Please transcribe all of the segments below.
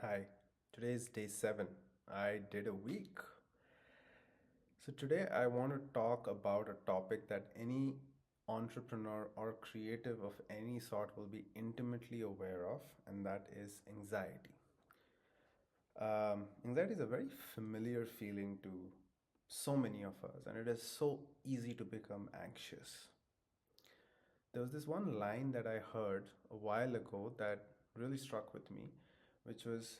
Hi, today is day 7. I did a week. So, today I want to talk about a topic that any entrepreneur or creative of any sort will be intimately aware of, and that is anxiety. Anxiety is a very familiar feeling to so many of us, and it is so easy to become anxious. There was this one line that I heard a while ago that really struck with me, which was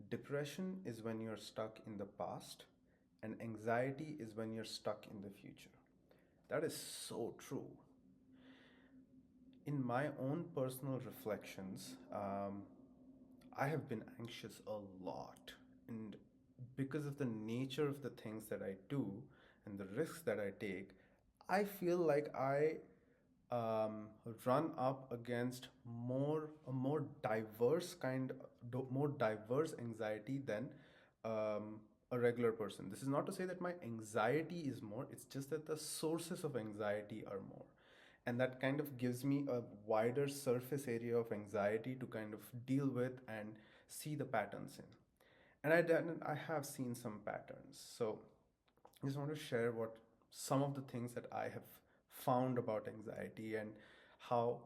depression is when you're stuck in the past, and anxiety is when you're stuck in the future. That is so true. In my own personal reflections, I have been anxious a lot. And because of the nature of the things that I do and the risks that I take, I feel like I um, run up against a more diverse more diverse anxiety than a regular person. This is not to say that my anxiety is more, it's just that the sources of anxiety are more. And that kind of gives me a wider surface area of anxiety to kind of deal with and see the patterns in. And I have seen some patterns. So I just want to share what some of the things that I have found about anxiety and how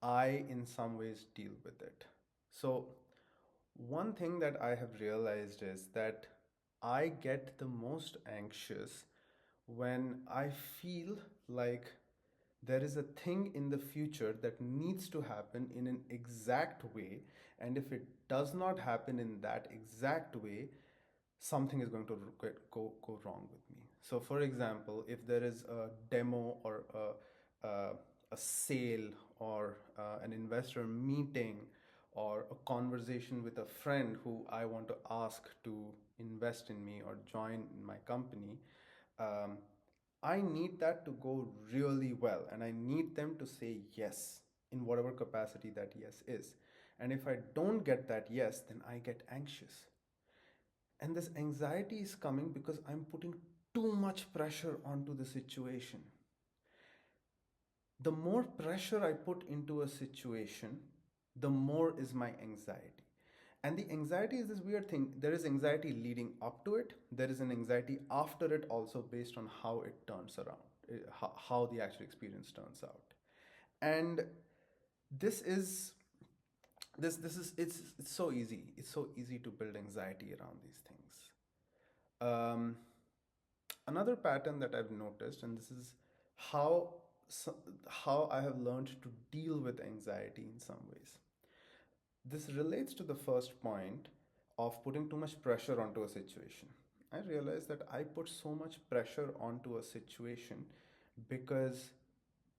I, in some ways, deal with it. So, one thing that I have realized is that I get the most anxious when I feel like there is a thing in the future that needs to happen in an exact way, and if it does not happen in that exact way, something is going to go wrong with me. So, for example, if there is a demo or a sale or an investor meeting or a conversation with a friend who I want to ask to invest in me or join in my company, um, I need that to go really well, and I need them to say yes in whatever capacity that yes is. And if I don't get that yes, then I get anxious. And this anxiety is coming because I'm putting too much pressure onto the situation. The more pressure I put into a situation, the more is my anxiety. And the anxiety is this weird thing. There is anxiety leading up to it, there is an anxiety after it, also based on how it turns around, how the actual experience turns out. And this is this is it's so easy. It's so easy to build anxiety around these things. Um, Another pattern that I've noticed, and this is how how I have learned to deal with anxiety in some ways. This relates to the first point of putting too much pressure onto a situation. I realize that I put so much pressure onto a situation because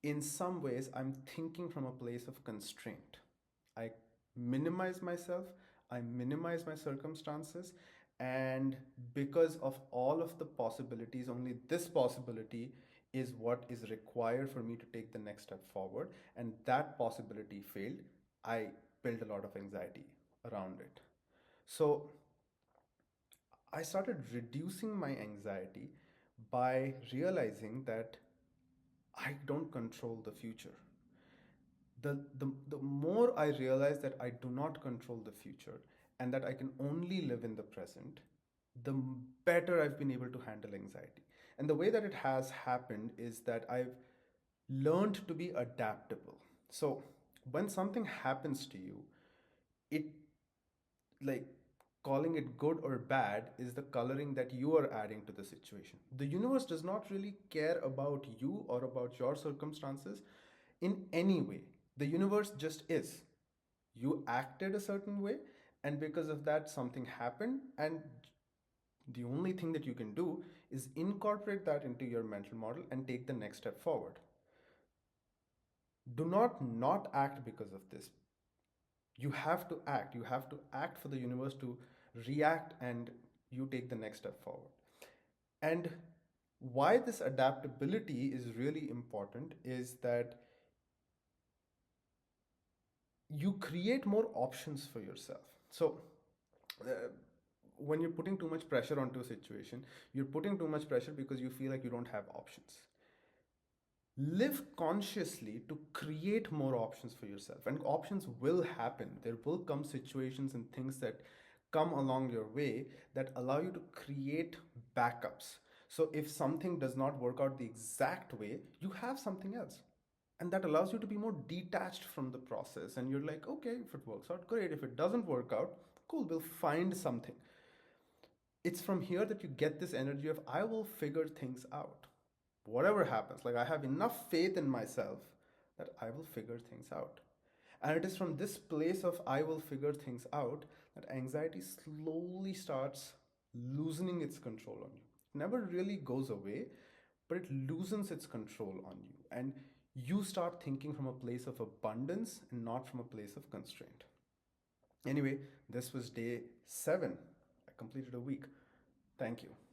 in some ways I'm thinking from a place of constraint. I minimize myself, I minimize my circumstances, and because of all of the possibilities, only this possibility is what is required for me to take the next step forward. And that possibility failed, I built a lot of anxiety around it. So I started reducing my anxiety by realizing that I don't control the future. The more I realize that I do not control the future and that I can only live in the present, the better I've been able to handle anxiety. And the way that it has happened is that I've learned to be adaptable. So when something happens to you, it, like, calling it good or bad is the coloring that you are adding to the situation. The universe does not really care about you or about your circumstances in any way. The universe just is. You acted a certain way, and because of that, something happened, and the only thing that you can do is incorporate that into your mental model and take the next step forward. Do not act because of this. You have to act. You have to act for the universe to react, and you take the next step forward. And why this adaptability is really important is that you create more options for yourself. So uh, when you're putting too much pressure onto a situation, you're putting too much pressure because you feel like you don't have options. Live consciously to create more options for yourself, and options will happen. There will come situations and things that come along your way that allow you to create backups. So if something does not work out the exact way, you have something else. And that allows you to be more detached from the process. And you're like, okay, if it works out, great. If it doesn't work out, cool, we'll find something. It's from here that you get this energy of, I will figure things out. Whatever happens, like I have enough faith in myself that I will figure things out. And it is from this place of I will figure things out that anxiety slowly starts loosening its control on you. It never really goes away, but it loosens its control on you. And you start thinking from a place of abundance and not from a place of constraint. Anyway, this was day 7. I completed a week. Thank you.